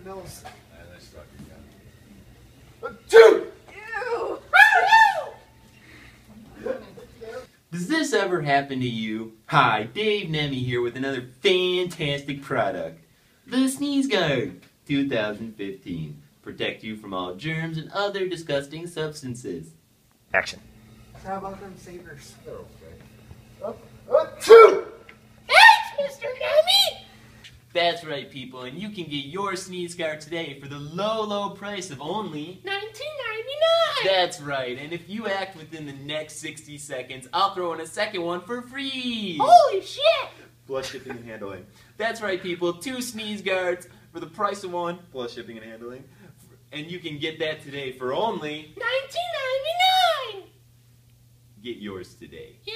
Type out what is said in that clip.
nose. Nice truck you got. Two! Ew! Does this ever happen to you? Hi, Dave Nemi here with another fantastic product. The Sneeze Guard 2015. Protect you from all germs and other disgusting substances. Action. How about them savers? They're okay. Two! Thanks, Mr. Nemi! That's right, people, and you can get your Sneeze Guard today for the low price of only $19.99! That's right, and if you act within the next 60 seconds, I'll throw in a second one for free! Holy shit! Plus shipping and handling. That's right, people, 2 Sneeze Guards for the price of 1, plus shipping and handling. And you can get that today for only $19.99! Get yours today. Yeah.